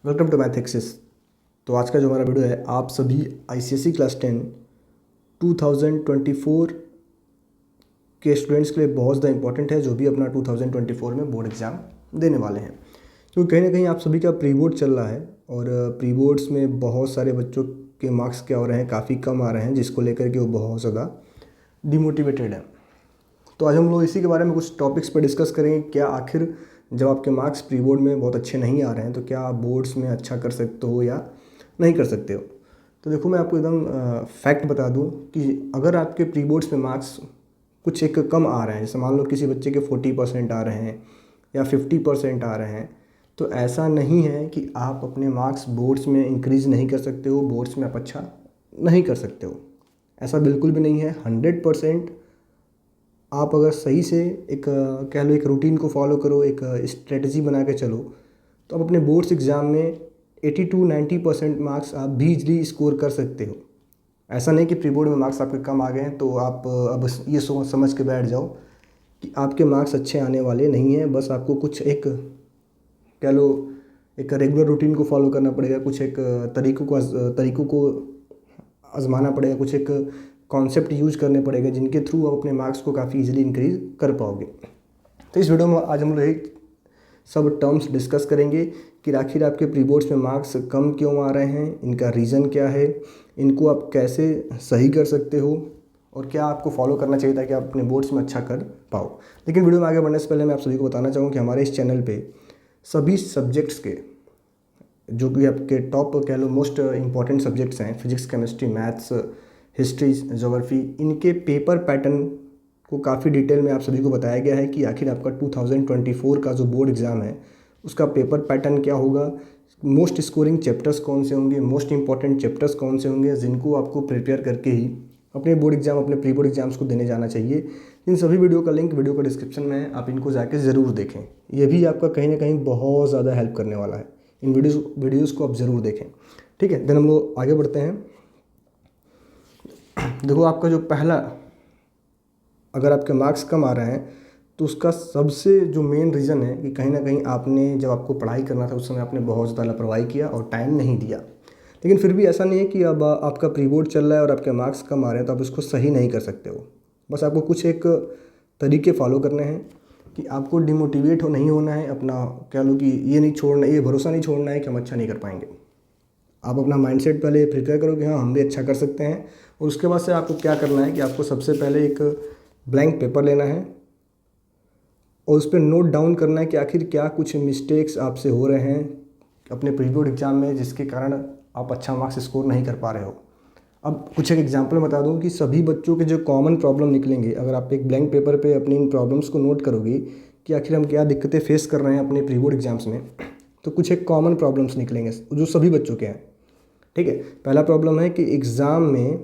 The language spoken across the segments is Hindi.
Welcome to math access. तो आज का जो हमारा वीडियो है आप सभी आईसीएसई क्लास 10 2024 के स्टूडेंट्स के लिए बहुत ज़्यादा इंपॉर्टेंट है, जो भी अपना 2024 में बोर्ड एग्ज़ाम देने वाले हैं। क्योंकि कहीं ना कहीं आप सभी का प्री बोर्ड चल रहा है और प्री बोर्ड्स में बहुत सारे बच्चों के मार्क्स क्या हो रहे हैं, काफ़ी कम आ रहे हैं, जिसको लेकर के वो बहुत ज़्यादा डिमोटिवेटेड हैं। तो आज हम लोग इसी के बारे में कुछ टॉपिक्स पर डिस्कस करेंगे। क्या आखिर जब आपके मार्क्स प्री बोर्ड में बहुत अच्छे नहीं आ रहे हैं तो क्या आप बोर्ड्स में अच्छा कर सकते हो या नहीं कर सकते हो। तो देखो, मैं आपको एकदम फैक्ट बता दूं कि अगर आपके प्री बोर्ड्स में मार्क्स कुछ एक कम आ रहे हैं, जैसे मान लो किसी बच्चे के 40% आ रहे हैं या 50% आ रहे हैं, तो ऐसा नहीं है कि आप अपने मार्क्स बोर्ड्स में इंक्रीज़ नहीं कर सकते हो, बोर्ड्स में आप अच्छा नहीं कर सकते हो। ऐसा बिल्कुल भी नहीं है। 100% आप अगर सही से एक कह लो एक रूटीन को फॉलो करो, एक स्ट्रेटजी बना के चलो, तो आप अपने बोर्ड्स एग्ज़ाम में 80 to 90% मार्क्स आप भी इजली स्कोर कर सकते हो। ऐसा नहीं कि प्री बोर्ड में मार्क्स आपके कम आ गए हैं तो आप अब ये समझ के बैठ जाओ कि आपके मार्क्स अच्छे आने वाले नहीं हैं। बस आपको कुछ एक कह लो एक रेगुलर रूटीन को फॉलो करना पड़ेगा, कुछ एक तरीक़ों को आजमाना पड़ेगा, कुछ एक कॉन्सेप्ट यूज करने पड़ेगा जिनके थ्रू आप अपने मार्क्स को काफ़ी इजीली इंक्रीज कर पाओगे। तो इस वीडियो में आज हम लोग सब टर्म्स डिस्कस करेंगे कि आखिर आपके प्री बोर्ड्स में मार्क्स कम क्यों आ रहे हैं, इनका रीज़न क्या है, इनको आप कैसे सही कर सकते हो और क्या आपको फॉलो करना चाहिए ताकि आप अपने बोर्ड्स में अच्छा कर पाओ। लेकिन वीडियो में आगे बढ़ने से पहले मैं आप सभी को बताना चाहूँगा कि हमारे इस चैनल पे सभी सब्जेक्ट्स के जो भी आपके टॉप कह लो मोस्ट इंपॉर्टेंट सब्जेक्ट्स हैं, physics, chemistry, maths, history, geography, इनके पेपर पैटर्न को काफ़ी डिटेल में आप सभी को बताया गया है कि आखिर आपका 2024 का जो बोर्ड एग्ज़ाम है उसका पेपर पैटर्न क्या होगा, मोस्ट स्कोरिंग चैप्टर्स कौन से होंगे, मोस्ट इंपॉर्टेंट चैप्टर्स कौन से होंगे जिनको आपको प्रिपेयर करके ही अपने बोर्ड एग्ज़ाम, अपने प्री बोर्ड एग्ज़ाम्स को देने जाना चाहिए। इन सभी वीडियो का लिंक वीडियो का डिस्क्रिप्शन में है, आप इनको जाके ज़रूर देखें। ये भी आपका कहीं ना कहीं बहुत ज़्यादा हेल्प करने वाला है। इन वीडियोज़ को आप ज़रूर देखें, ठीक है। देन हम लोग आगे बढ़ते हैं। देखो, आपका जो पहला, अगर आपके मार्क्स कम आ रहे हैं तो उसका सबसे जो मेन रीज़न है कि कहीं ना कहीं आपने जब आपको पढ़ाई करना था उस समय आपने बहुत ज़्यादा लापरवाही किया और टाइम नहीं दिया। लेकिन फिर भी ऐसा नहीं है कि अब आपका प्री बोर्ड चल रहा है और आपके मार्क्स कम आ रहे हैं तो आप उसको सही नहीं कर सकते हो। बस आपको कुछ एक तरीके फॉलो करने हैं कि आपको डिमोटिवेट नहीं होना है, अपना कह लो कि ये नहीं छोड़ना, ये भरोसा नहीं छोड़ना है कि हम अच्छा नहीं कर पाएंगे। आप अपना माइंडसेट पहले प्रिपेयर करो कि हाँ हम भी अच्छा कर सकते हैं। और उसके बाद से आपको क्या करना है कि आपको सबसे पहले एक ब्लैंक पेपर लेना है और उस पर नोट डाउन करना है कि आखिर क्या कुछ मिस्टेक्स आपसे हो रहे हैं अपने प्री बोर्ड एग्ज़ाम में जिसके कारण आप अच्छा मार्क्स स्कोर नहीं कर पा रहे हो। अब कुछ एक एग्जांपल बता दूं कि सभी बच्चों के जो कॉमन प्रॉब्लम निकलेंगे, अगर आप एक ब्लैंक पेपर पे अपनी इन प्रॉब्लम्स को नोट करोगे कि आखिर हम क्या दिक्कतें फेस कर रहे हैं अपने प्री बोर्ड एग्जाम्स में, तो कुछ एक कॉमन प्रॉब्लम्स निकलेंगे जो सभी बच्चों के हैं, ठीक है। पहला प्रॉब्लम है कि एग्ज़ाम में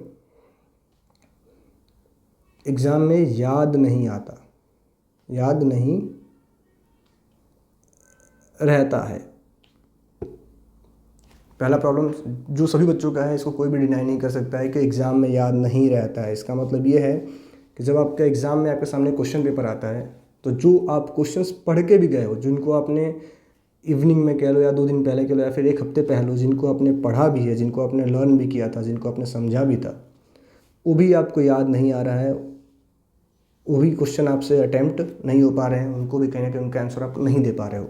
याद नहीं आता, याद नहीं रहता है। पहला प्रॉब्लम जो सभी बच्चों का है, इसको कोई भी डिनाई नहीं कर सकता है कि एग्ज़ाम में याद नहीं रहता है। इसका मतलब ये है कि जब आपका एग्ज़ाम में आपके सामने क्वेश्चन पेपर आता है तो जो आप क्वेश्चंस पढ़ के भी गए हो, जिनको आपने इवनिंग में कह लो या 2 दिन पहले कह लो या फिर 1 हफ्ते पहले जिनको आपने पढ़ा भी है, जिनको आपने लर्न भी किया था, जिनको आपने समझा भी था, वो भी आपको याद नहीं आ रहा है, वो भी क्वेश्चन आपसे अटैम्प्ट नहीं हो पा रहे हैं, उनको भी कहीं ना कहीं उनका आंसर आप नहीं दे पा रहे हो।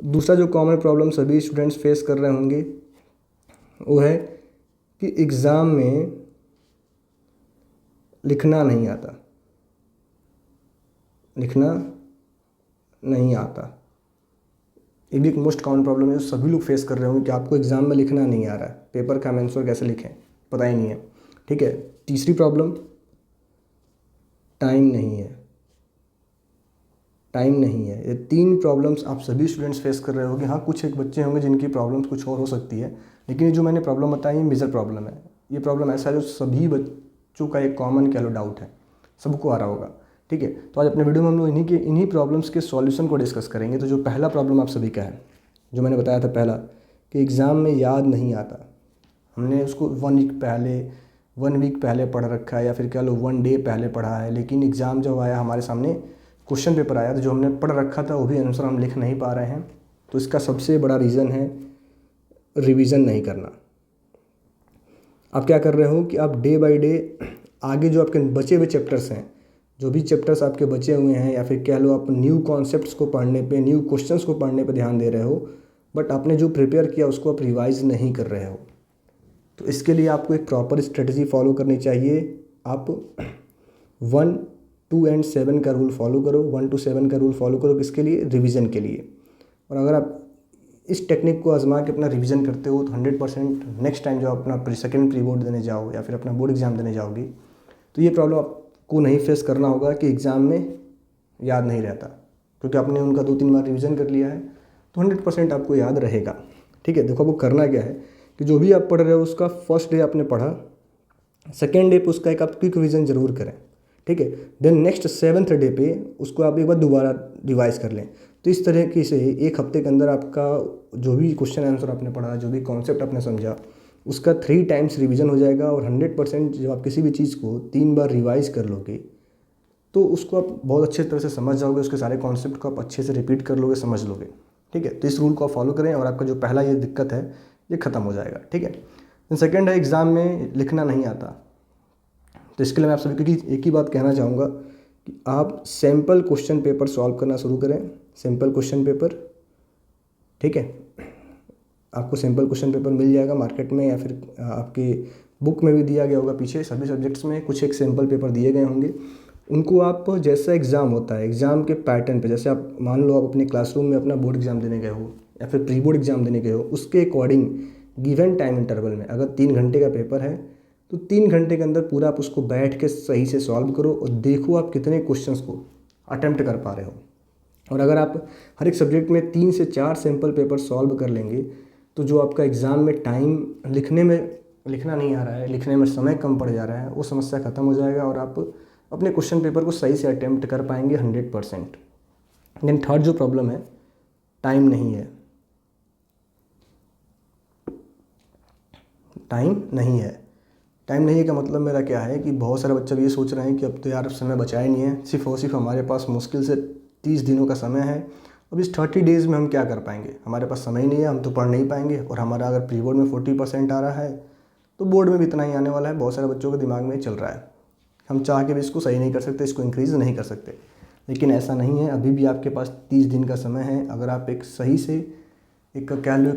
दूसरा जो कॉमन प्रॉब्लम सभी स्टूडेंट्स फेस कर रहे होंगे वो है कि एग्ज़ाम में लिखना नहीं आता, लिखना नहीं आता। ये भी एक मोस्ट कॉमन प्रॉब्लम है जो सभी लोग फेस कर रहे होंगे कि आपको एग्ज़ाम में लिखना नहीं आ रहा है, पेपर का आंसर कैसे लिखें पता ही नहीं है, ठीक है। तीसरी प्रॉब्लम टाइम नहीं है, टाइम नहीं है। ये 3 प्रॉब्लम्स आप सभी स्टूडेंट्स फेस कर रहे होंगे। हाँ, कुछ एक बच्चे होंगे जिनकी प्रॉब्लम्स कुछ और हो सकती है, लेकिन ये जो मैंने प्रॉब्लम बताई ये मेजर प्रॉब्लम है। ये प्रॉब्लम ऐसा है जो सभी बच्चों का एक कॉमन कह लो डाउट है, सबको आ रहा होगा, ठीक है। तो आज अपने वीडियो में हम लोग इन्हीं प्रॉब्लम्स के सॉल्यूशन को डिस्कस करेंगे। तो जो पहला प्रॉब्लम आप सभी का है, जो मैंने बताया था पहला, कि एग्ज़ाम में याद नहीं आता, हमने उसको 1 वीक पहले पढ़ रखा है या फिर कह लो 1 डे पहले पढ़ा है, लेकिन एग्ज़ाम जब आया हमारे सामने क्वेश्चन पेपर आया तो जो हमने पढ़ रखा था वो भी आंसर हम लिख नहीं पा रहे हैं। तो इसका सबसे बड़ा रीज़न है रिवीजन नहीं करना। आप क्या कर रहे हो कि आप डे बाय डे आगे जो आपके बचे हुए चैप्टर्स हैं, जो भी चैप्टर्स आपके बचे हुए हैं, या फिर कह लो आप न्यू कॉन्सेप्ट्स को पढ़ने पे, न्यू क्वेश्चंस को पढ़ने पे ध्यान दे रहे हो, बट आपने जो प्रिपेयर किया उसको आप रिवाइज नहीं कर रहे हो। तो इसके लिए आपको एक प्रॉपर स्ट्रेटजी फॉलो करनी चाहिए। आप 1, 2 एंड 7 का रूल फॉलो करो। 1 to 7 का रूल फॉलो करो, किसके लिए? रिवीजन के लिए। और अगर आप इस टेक्निक को आजमा के अपना रिवीजन करते हो तो 100% नेक्स्ट टाइम जो अपना सेकंड प्री बोर्ड देने जाओ या फिर अपना बोर्ड एग्ज़ाम देने जाओगी तो ये प्रॉब्लम आपको नहीं फेस करना होगा कि एग्ज़ाम में याद नहीं रहता, क्योंकि आपने उनका 2-3 बार रिवीजन कर लिया है तो 100% आपको याद रहेगा। ठीक है, देखो आपको करना क्या है कि जो भी आप पढ़ रहे हो उसका फर्स्ट डे आपने पढ़ा, सेकेंड डे पे उसका एक आप क्विक रिवीजन ज़रूर करें। ठीक है, देन नेक्स्ट 7th डे पे उसको आप एक बार दोबारा रिवाइज कर लें। तो इस तरीके से एक हफ्ते के अंदर आपका जो भी क्वेश्चन आंसर आपने पढ़ा, जो भी कॉन्सेप्ट आपने समझा, उसका 3 टाइम्स रिवीजन हो जाएगा। और 100% जब आप किसी भी चीज़ को 3 बार रिवाइज कर लोगे तो उसको आप बहुत अच्छे तरह से समझ जाओगे, उसके सारे कॉन्सेप्ट को आप अच्छे से रिपीट कर लोगे, समझ लोगे। ठीक है, तो इस रूल को आप फॉलो करें और आपका जो पहला ये दिक्कत है ये ख़त्म हो जाएगा। ठीक है, सेकेंड है एग्ज़ाम में लिखना नहीं आता। तो इसके लिए मैं आप सभी को एक ही बात कहना चाहूँगा कि आप सैम्पल क्वेश्चन पेपर सॉल्व करना शुरू करें। सैम्पल क्वेश्चन पेपर, ठीक है, आपको सैम्पल क्वेश्चन पेपर मिल जाएगा मार्केट में, या फिर आपके बुक में भी दिया गया होगा। पीछे सभी सब्जेक्ट्स में कुछ एक सैम्पल पेपर दिए गए होंगे। उनको आप जैसा एग्ज़ाम होता है, एग्ज़ाम के पैटर्न पे, जैसे आप मान लो आप अपने क्लासरूम में अपना बोर्ड एग्ज़ाम देने गए हो या फिर प्री बोर्ड एग्ज़ाम देने गए हो, उसके अकॉर्डिंग गिवन टाइम इंटरवल में अगर 3 घंटे का पेपर है तो 3 घंटे के अंदर पूरा आप उसको बैठ के सही से सॉल्व करो और देखो आप कितने क्वेश्चंस को अटेम्प्ट कर पा रहे हो। और अगर आप हर एक सब्जेक्ट में 3 से 4 सैम्पल पेपर सॉल्व कर लेंगे तो जो आपका एग्ज़ाम में टाइम लिखना नहीं आ रहा है, लिखने में समय कम पड़ जा रहा है, वो समस्या ख़त्म हो जाएगा और आप अपने क्वेश्चन पेपर को सही से अटेम्प्ट कर पाएंगे 100%। देन थर्ड जो प्रॉब्लम है, टाइम नहीं है। टाइम नहीं है का मतलब मेरा क्या है कि बहुत सारे बच्चे ये सोच रहे हैं कि अब तो यार समय बचा ही नहीं है, सिर्फ और सिर्फ हमारे पास मुश्किल से 30 दिनों का समय है, अब इस 30 डेज़ में हम क्या कर पाएंगे, हमारे पास समय ही नहीं है, हम तो पढ़ नहीं पाएंगे। और हमारा अगर प्री बोर्ड में 40% आ रहा है तो बोर्ड में भी इतना ही आने वाला है। बहुत सारे बच्चों के दिमाग में चल रहा है, हम चाह के भी इसको सही नहीं कर सकते, इसको इंक्रीज़ नहीं कर सकते। लेकिन ऐसा नहीं है, अभी भी आपके पास 30 दिन का समय है। अगर आप एक सही से एक कह लो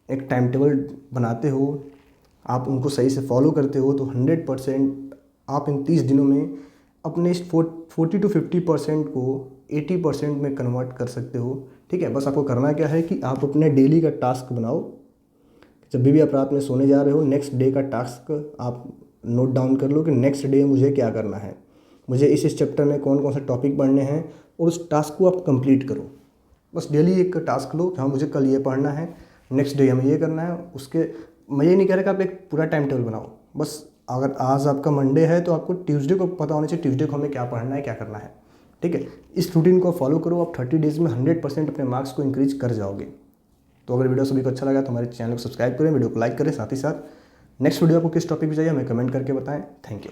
एक टाइम टेबल बनाते हो, आप उनको सही से फॉलो करते हो तो 100% आप इन 30 दिनों में अपने इस 40 to 50% को 80% में कन्वर्ट कर सकते हो। ठीक है, बस आपको करना क्या है कि आप अपने डेली का टास्क बनाओ। जब भी आप रात में सोने जा रहे हो, नेक्स्ट डे का टास्क आप नोट डाउन कर लो कि नेक्स्ट डे मुझे क्या करना है, मुझे इस चैप्टर में कौन कौन से टॉपिक पढ़ने हैं, और उस टास्क को आप कंप्लीट करो। बस डेली एक टास्क लो कि हाँ मुझे कल ये पढ़ना है, नेक्स्ट डे हमें ये करना है। उसके मैं ये नहीं कह रहा कि आप एक पूरा टाइम टेबल बनाओ, बस अगर आज आपका मंडे है तो आपको ट्यूसडे को पता होना चाहिए ट्यूसडे को हमें क्या पढ़ना है, क्या करना है। ठीक है, इस रूटीन को फॉलो करो, आप 30 डेज़ में 100% अपने मार्क्स को इंक्रीज कर जाओगे। तो अगर वीडियो सभी को अच्छा लगा तो हमारे चैनल को सब्सक्राइब करें, वीडियो को लाइक करें, साथ ही साथ नेक्स्ट वीडियो आपको किस टॉपिक पे चाहिए हमें कमेंट करके बताएं। Thank you.